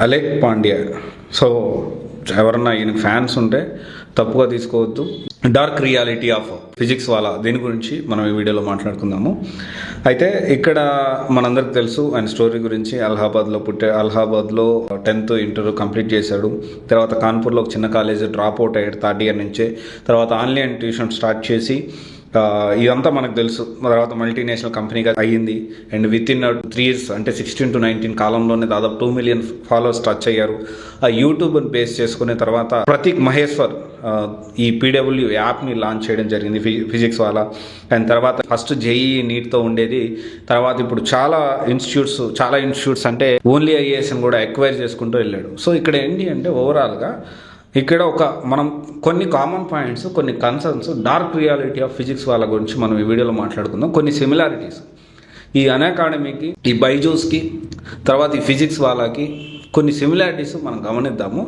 అలేక్ Pandya. So ఎవరన్నా ఈయనకి fans ఉంటే తప్పుగా తీసుకోవద్దు. డార్క్ రియాలిటీ ఆఫ్ ఫిజిక్స్ వాళ్ళ దీని గురించి మనం ఈ వీడియోలో మాట్లాడుకుందాము. అయితే ఇక్కడ మనందరికి తెలుసు ఆయన స్టోరీ గురించి. అలహాబాద్లో 10th ఇంటర్ కంప్లీట్ చేశాడు. తర్వాత కాన్పూర్లో ఒక చిన్న కాలేజ్ డ్రాప్ అవుట్ అయ్యాడు 3rd ఇయర్ నుంచే. తర్వాత ఆన్లైన్ ట్యూషన్ స్టార్ట్ చేసి ఇదంతా మనకు తెలుసు. తర్వాత మల్టీనేషనల్ కంపెనీగా అయ్యింది. అండ్ విత్ ఇన్ 3 years అంటే 16 to 19 కాలంలోనే దాదాపు 2 million ఫాలోవర్స్ టచ్ అయ్యారు. ఆ యూట్యూబ్ని బేస్ చేసుకునే తర్వాత ప్రతీక్ మహేశ్వర్ ఈ పీడబ్ల్యూ యాప్ని లాంచ్ చేయడం జరిగింది ఫిజిక్స్ వాళ్ళ. అండ్ తర్వాత ఫస్ట్ జేఈ నీట్తో ఉండేది. తర్వాత ఇప్పుడు చాలా ఇన్స్టిట్యూట్స్ అంటే ఓన్లీ ఐఏఎస్ అని కూడా ఎక్వైర్ చేసుకుంటూ వెళ్ళాడు. సో ఇక్కడ ఏంటి అంటే ఓవరాల్గా ఇక్కడ మనం కొన్ని కామన్ పాయింట్స్, కొన్ని concerns, dark reality of physics వాళ్ళ గురించి మనం ఈ వీడియోలో మాట్లాడుకుందాం. కొన్ని సిమిలారిటీస్ ఈ అన్అకాడమీకి, ఈ బైజూస్కి, తర్వాత ఈ ఫిజిక్స్ వాళ్ళకి కొన్ని సిమిలారిటీస్ మనం గమనిద్దాము.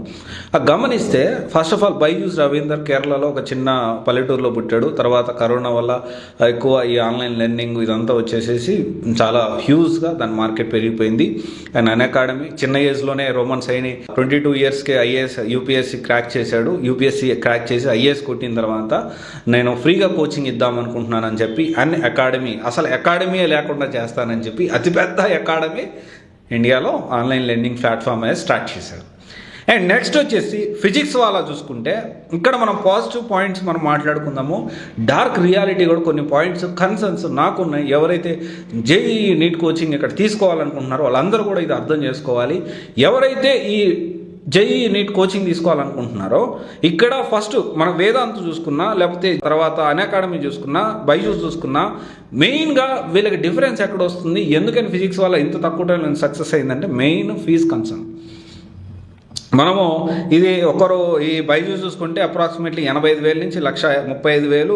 గమనిస్తే first of all Byju's Ravinder కేరళలో ఒక చిన్న పల్లెటూరులో పుట్టాడు. తర్వాత కరోనా వల్ల ఎక్కువ ఈ ఆన్లైన్ లెర్నింగ్ ఇదంతా వచ్చేసేసి చాలా హ్యూజ్గా దాని మార్కెట్ పెరిగిపోయింది. అండ్ అన్అకాడమీ చిన్న ఏజ్లోనే రోమన్ సైని 22 yearsకే ఐఏఎస్ యూపీఎస్సీ క్రాక్ చేశాడు. యూపీఎస్సీ క్రాక్ చేసి ఐఏఎస్ కొట్టిన తర్వాత నేను ఫ్రీగా కోచింగ్ ఇద్దామనుకుంటున్నానని చెప్పి అకాడమీ, అసలు అకాడమీయే లేకుండా చేస్తానని చెప్పి అతిపెద్ద అకాడమీ ఇండియాలో ఆన్లైన్ లెర్నింగ్ ప్లాట్ఫామ్ అనేది స్టార్ట్ చేశారు. అండ్ నెక్స్ట్ వచ్చేసి ఫిజిక్స్ వాళ్ళ చూసుకుంటే ఇక్కడ మనం పాజిటివ్ పాయింట్స్ మనం మాట్లాడుకుందాము. డార్క్ రియాలిటీ కూడా కొన్ని పాయింట్స్, కన్సర్న్స్ నాకున్నాయి. ఎవరైతే జేఈ నీట్ కోచింగ్ ఇక్కడ తీసుకోవాలనుకుంటున్నారో వాళ్ళందరూ కూడా ఇది అర్థం చేసుకోవాలి. ఎవరైతే ఈ జేఈ నీట్ కోచింగ్ తీసుకోవాలనుకుంటున్నారో ఇక్కడ ఫస్ట్ మనం వేదాంత్ చూసుకున్నా, లేకపోతే తర్వాత అన్అకాడమీ చూసుకున్నా, బైజూస్ చూసుకున్నా, మెయిన్గా వీళ్ళకి డిఫరెన్స్ ఎక్కడ వస్తుంది, ఎందుకని ఫిజిక్స్ వల్ల ఇంత తక్కువ టైంలో సక్సెస్ అయిందంటే మెయిన్ ఫీజ్ కన్సర్న్. మనము ఇది ఈ బైజూస్ చూసుకుంటే అప్రాక్సిమేట్లీ 85,000 నుంచి 135,000,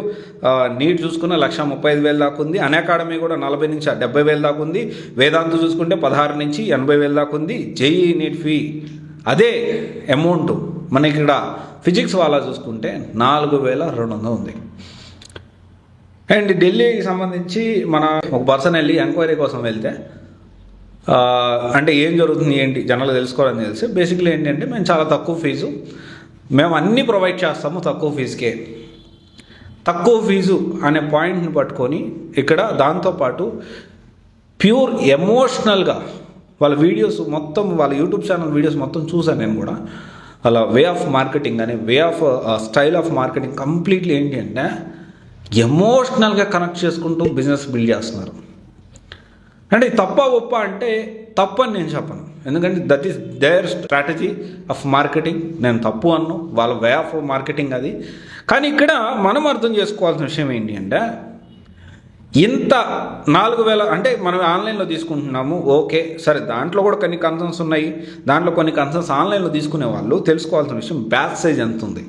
నీట్ చూసుకున్న 135,000 దాకా ఉంది. అన్అకాడమీ కూడా 40,000 నుంచి 70,000 దాకా ఉంది. వేదాంత్ చూసుకుంటే 16 నుంచి 80,000 దాకా ఉంది. జేఈ నీట్ ఫీ అదే అమౌంట్. మనకి ఇక్కడ ఫిజిక్స్ వాళ్ళ చూసుకుంటే 4,200 ఉంది. అండ్ ఢిల్లీకి సంబంధించి మన ఒక పర్సన్ వెళ్ళి ఎంక్వైరీ కోసం వెళ్తే అంటే ఏం జరుగుతుంది ఏంటి జనాలు తెలుసుకోవాలని తెలిసి బేసిక్లీ ఏంటంటే మేము చాలా తక్కువ ఫీజు, మేము అన్నీ ప్రొవైడ్ చేస్తాము తక్కువ ఫీజుకే. తక్కువ ఫీజు అనే పాయింట్ని పట్టుకొని ఇక్కడ దాంతోపాటు ప్యూర్ ఎమోషనల్గా వాళ్ళ వీడియోస్ మొత్తం, వాళ్ళ యూట్యూబ్ ఛానల్ వీడియోస్ మొత్తం చూసాను నేను కూడా. అలా వే ఆఫ్ మార్కెటింగ్ అనే way of style of marketing completely ఏంటి అంటే ఎమోషనల్గా కనెక్ట్ చేసుకుంటూ బిజినెస్ బిల్డ్ చేస్తున్నారు. అంటే తప్ప ఒప్ప అంటే తప్పని నేను చెప్పను, ఎందుకంటే that is their strategy of marketing. నేను తప్పు అన్ను, వాళ్ళ వే ఆఫ్ మార్కెటింగ్ అది. కానీ ఇక్కడ మనం అర్థం చేసుకోవాల్సిన విషయం ఏంటి అంటే ఇంత 4,000 అంటే మనం ఆన్లైన్లో తీసుకుంటున్నాము, ఓకే సరే, దాంట్లో కూడా కొన్ని కన్సర్న్స్ ఉన్నాయి. దాంట్లో కొన్ని కన్సర్న్స్ ఆన్లైన్లో తీసుకునే వాళ్ళు తెలుసుకోవాల్సిన విషయం బ్యాచ్ సైజ్ ఎంత ఉంది.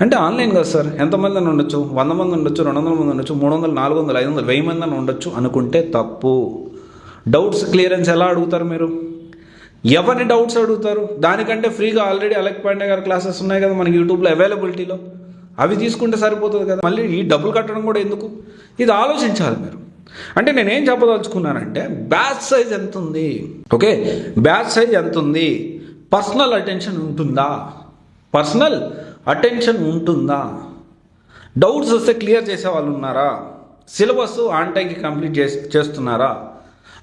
అంటే ఆన్లైన్ కదా సార్, ఎంతమంది అని ఉండొచ్చు, 100 మంది ఉండొచ్చు, 200 మంది ఉండొచ్చు, 300, 400, 500, 1000 మంది అని ఉండొచ్చు అనుకుంటే తప్పు. డౌట్స్ క్లియరెన్స్ ఎలా అడుగుతారు మీరు? ఎవరిని డౌట్స్ అడుగుతారు? దానికంటే ఫ్రీగా ఆల్రెడీ అలెక్ పాండ్యా గారి క్లాసెస్ ఉన్నాయి కదా మనకి యూట్యూబ్లో అవైలబిలిటీలో, అవి తీసుకుంటే సరిపోతుంది కదా, మళ్ళీ ఈ డబ్బులు కట్టడం కూడా ఎందుకు? ఇది ఆలోచించాలి మీరు. అంటే నేనేం చెప్పదలుచుకున్నానంటే బ్యాచ్ సైజ్ ఎంత ఉంది, ఓకే, బ్యాచ్ సైజ్ ఎంత ఉంది, పర్సనల్ అటెన్షన్ ఉంటుందా, డౌట్స్ వస్తే క్లియర్ చేసే వాళ్ళు ఉన్నారా, సిలబస్ ఆన్ టైంకి కంప్లీట్ చేస్తున్నారా?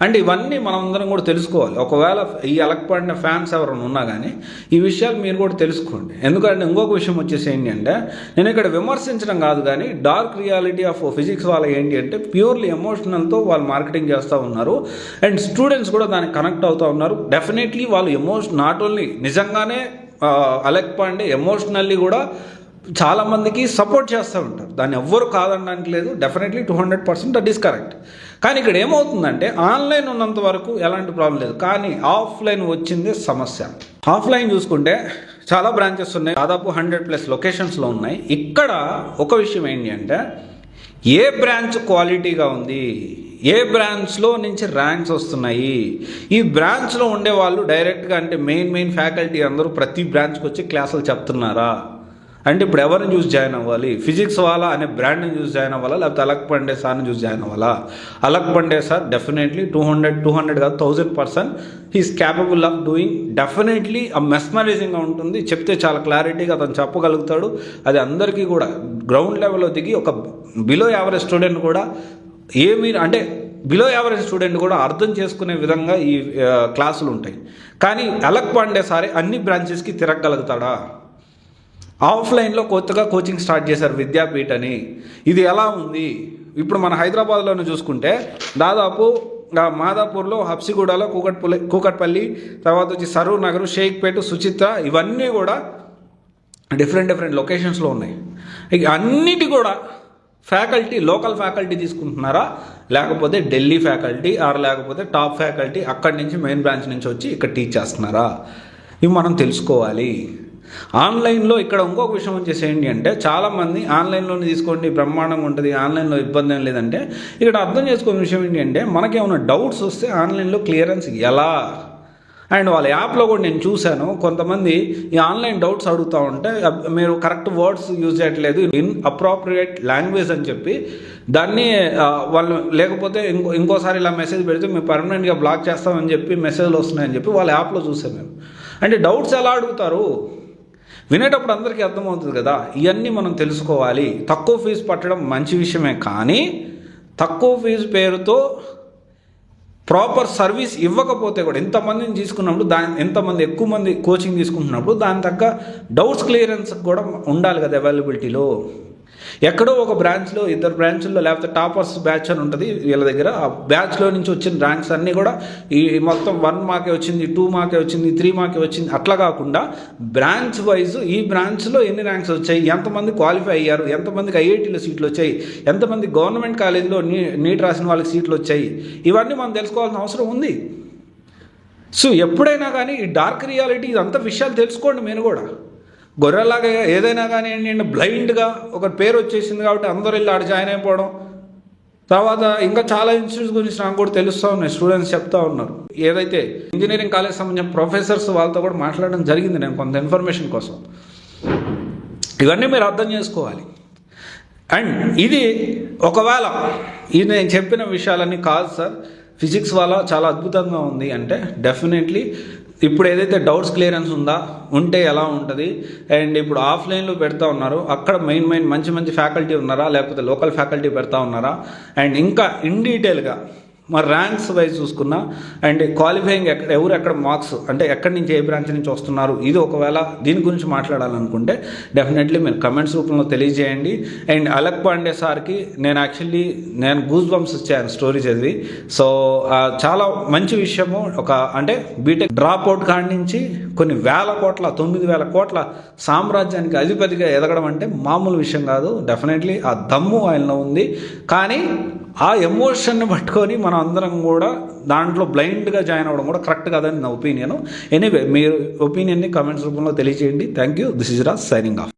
అంటే ఇవన్నీ మనం అందరం కూడా తెలుసుకోవాలి. ఒకవేళ ఈ అలెక్ పాండ్యా ఫ్యాన్స్ ఎవరైనా ఉన్నా కానీ ఈ విషయాలు మీరు కూడా తెలుసుకోండి. ఎందుకంటే ఇంకొక విషయం వచ్చేసి ఏంటి అంటే నేను ఇక్కడ విమర్శించడం కాదు, కానీ డార్క్ రియాలిటీ ఆఫ్ ఫిజిక్స్ వాళ్ళ ఏంటి అంటే ప్యూర్లీ ఎమోషనల్తో వాళ్ళు మార్కెటింగ్ చేస్తూ ఉన్నారు. అండ్ స్టూడెంట్స్ కూడా దానికి కనెక్ట్ అవుతూ ఉన్నారు. డెఫినెట్లీ వాళ్ళు నాట్ ఓన్లీ నిజంగానే అలెక్ పాండ్యా ఎమోషనల్లీ కూడా చాలామందికి సపోర్ట్ చేస్తూ ఉంటారు, దాన్ని ఎవ్వరు కాదనడానికి లేదు. Definitely 200% that is correct. కానీ ఇక్కడ ఏమవుతుందంటే ఆన్లైన్ ఉన్నంత వరకు ఎలాంటి ప్రాబ్లం లేదు, కానీ ఆఫ్లైన్ వచ్చిందే సమస్య. ఆఫ్లైన్ చూసుకుంటే చాలా బ్రాంచెస్ ఉన్నాయి, దాదాపు 100+ లొకేషన్స్లో ఉన్నాయి. ఇక్కడ ఒక విషయం ఏంటి అంటే ఏ బ్రాంచ్ క్వాలిటీగా ఉంది, ఏ బ్రాంచ్లో నుంచి ర్యాంక్స్ వస్తున్నాయి, ఈ బ్రాంచ్లో ఉండే వాళ్ళు డైరెక్ట్గా అంటే మెయిన్ ఫ్యాకల్టీ అందరూ ప్రతి బ్రాంచ్కి వచ్చి క్లాసులు చెప్తున్నారా అంటే ఇప్పుడు ఎవరిని చూసి జాయిన్ అవ్వాలి? ఫిజిక్స్ వాలా అనే బ్రాండ్ని చూసి జాయిన్ అవ్వాలా, లేకపోతే అలక్ పండే సార్ని చూసి జాయిన్ అవ్వాలా? అలక్ పండే సార్ డెఫినెట్లీ 200 కాదు 1000% he's capable of doing. Definitely ఆ మెస్మరైజింగ్గా ఉంటుంది, చెప్తే చాలా క్లారిటీగా అతను చెప్పగలుగుతాడు. అది అందరికీ కూడా గ్రౌండ్ లెవెల్లో దిగి ఒక బిలో యావరేజ్ స్టూడెంట్ కూడా అంటే బిలో యావరేజ్ స్టూడెంట్ కూడా అర్థం చేసుకునే విధంగా ఈ క్లాసులు ఉంటాయి. కానీ అలక్ పాండే సారే అన్ని బ్రాంచెస్కి తిరగలుగుతాడా? ఆఫ్లైన్లో కొత్తగా కోచింగ్ స్టార్ట్ చేశారు విద్యాపీఠ్ అని. ఇది ఎలా ఉంది? ఇప్పుడు మన హైదరాబాద్లోనే చూసుకుంటే దాదాపు మాదాపూర్లో, హబ్సిగూడలో, కూకట్పల్లి, తర్వాత వచ్చి సరూర్ నగర్, షేక్పేట, సుచిత్ర, ఇవన్నీ కూడా డిఫరెంట్ లొకేషన్స్లో ఉన్నాయి. ఇక అన్నిటి కూడా ఫ్యాకల్టీ లోకల్ ఫ్యాకల్టీ తీసుకుంటున్నారా, లేకపోతే ఢిల్లీ ఫ్యాకల్టీ లేకపోతే టాప్ ఫ్యాకల్టీ అక్కడి నుంచి మెయిన్ బ్రాంచ్ నుంచి వచ్చి ఇక్కడ టీచ్ చేస్తున్నారా? ఇవి మనం తెలుసుకోవాలి. ఆన్లైన్లో ఇక్కడ ఇంకొక విషయం వచ్చేసి ఏంటి అంటే, చాలామంది ఆన్లైన్లోనే తీసుకోండి బ్రహ్మాండంగా ఉంటుంది, ఆన్లైన్లో ఇబ్బంది ఏం లేదంటే, ఇక్కడ అర్థం చేసుకునే విషయం ఏంటి అంటే, మనకేమైనా డౌట్స్ వస్తే ఆన్లైన్లో క్లియరెన్స్ ఎలా? అండ్ వాళ్ళ యాప్లో కూడా నేను చూశాను, కొంతమంది ఈ ఆన్లైన్ డౌట్స్ అడుగుతూ ఉంటే మీరు కరెక్ట్ వర్డ్స్ యూజ్ చేయట్లేదు, ఇన్ అప్రాప్రియేట్ లాంగ్వేజ్ అని చెప్పి దాన్ని వాళ్ళు, లేకపోతే ఇంకోసారి ఇలా మెసేజ్ పెడితే మేము పర్మనెంట్గా బ్లాక్ చేస్తామని చెప్పి మెసేజ్లు వస్తున్నాయని చెప్పి వాళ్ళ యాప్లో చూసాను మేము. అంటే డౌట్స్ ఎలా అడుగుతారు? వినేటప్పుడు అందరికీ అర్థమవుతుంది కదా. ఇవన్నీ మనం తెలుసుకోవాలి. తక్కువ ఫీజు పట్టడం మంచి విషయమే, కానీ తక్కువ ఫీజు పేరుతో ప్రాపర్ సర్వీస్ ఇవ్వకపోతే కూడా, ఎంతమందిని తీసుకున్నప్పుడు ఎంతమంది ఎక్కువ మంది కోచింగ్ తీసుకుంటున్నప్పుడు దాని తగ్గ డౌట్స్ క్లియరెన్స్ కూడా ఉండాలి కదా అవైలబిలిటీలో. ఎక్కడో ఒక బ్రాంచ్లో, 2 బ్రాంచ్ల్లో, లేకపోతే టాపర్స్ బ్యాచ్ అని ఉంటుంది వీళ్ళ దగ్గర, ఆ బ్యాచ్లో నుంచి వచ్చిన ర్యాంక్స్ అన్నీ కూడా ఈ మొత్తం 1 మార్కే వచ్చింది, 2 మార్కే వచ్చింది, 3 మార్కే వచ్చింది, అట్లా కాకుండా బ్రాంచ్ వైజ్ ఈ బ్రాంచ్లో ఎన్ని ర్యాంక్స్ వచ్చాయి, ఎంతమంది క్వాలిఫై అయ్యారు, ఎంతమందికి ఐఐటీలో సీట్లు వచ్చాయి, ఎంతమంది గవర్నమెంట్ కాలేజీలో నీట్ రాసిన వాళ్ళకి సీట్లు వచ్చాయి, ఇవన్నీ మనం తెలుసుకోవాల్సిన అవసరం ఉంది. సో ఎప్పుడైనా కానీ ఈ డార్క్ రియాలిటీ ఇదంతా విషయాలు తెలుసుకోండి. మీరు కూడా గొర్రెలాగా ఏదైనా కానీ ఏంటంటే బ్లైండ్గా ఒక పేరు వచ్చేసింది కాబట్టి అందరూ వెళ్ళి ఆడ జాయిన్ అయిపోవడం. తర్వాత ఇంకా చాలా ఇన్స్టిట్యూట్స్ గురించి నాకు కూడా తెలుస్తూ ఉన్నాయి, స్టూడెంట్స్ చెప్తా ఉన్నారు. ఏదైతే ఇంజనీరింగ్ కాలేజ్ సంబంధించిన ప్రొఫెసర్స్ వాళ్ళతో కూడా మాట్లాడడం జరిగింది నేను కొంత ఇన్ఫర్మేషన్ కోసం. ఇవన్నీ మీరు అర్థం చేసుకోవాలి. అండ్ ఇది ఒకవేళ ఇది నేను చెప్పిన విషయాలన్నీ కాదు సార్, ఫిజిక్స్ వల్ల చాలా అద్భుతంగా ఉంది అంటే డెఫినెట్లీ ఇప్పుడు ఏదైతే డౌట్స్ క్లియరెన్స్ ఉంటే ఎలా ఉంటుంది, అండ్ ఇప్పుడు ఆఫ్లైన్లో పెడతా ఉన్నారు, అక్కడ మెయిన్ మంచి ఫ్యాకల్టీ ఉన్నారా, లేకపోతే లోకల్ ఫ్యాకల్టీ పెడతా ఉన్నారా, అండ్ ఇంకా ఇన్ డీటెయిల్గా మరి ర్యాంక్స్ వైజ్ చూసుకున్నా, అండ్ క్వాలిఫైయింగ్ ఎక్కడ మార్క్స్ అంటే ఎక్కడి నుంచి ఏ బ్రాంచ్ నుంచి వస్తున్నారు, ఇది ఒకవేళ దీని గురించి మాట్లాడాలనుకుంటే డెఫినెట్లీ మీరు కమెంట్స్ రూపంలో తెలియజేయండి. అండ్ అలక్ పాండే సార్కి నేను గూస్ బంప్స్ ఇచ్చాను స్టోరీ చదివి. సో చాలా మంచి విషయము. అంటే బీటెక్ డ్రాప్ అవుట్ కాడి నుంచి కొన్ని 9,000 కోట్ల సామ్రాజ్యానికి అధిపతిగా ఎదగడం అంటే మామూలు విషయం కాదు. డెఫినెట్లీ ఆ దమ్ము ఆయనలో ఉంది. కానీ ఆ ఎమోషన్ని పట్టుకొని మనం అందరం కూడా దాంట్లో బ్లైండ్గా జాయిన్ అవ్వడం కూడా కరెక్ట్ కాదని నా ఒపీనియన్. ఎనీవే మీరు ఒపీనియన్ని కమెంట్స్ రూపంలో తెలియజేయండి. Thank you. This is Raj signing off.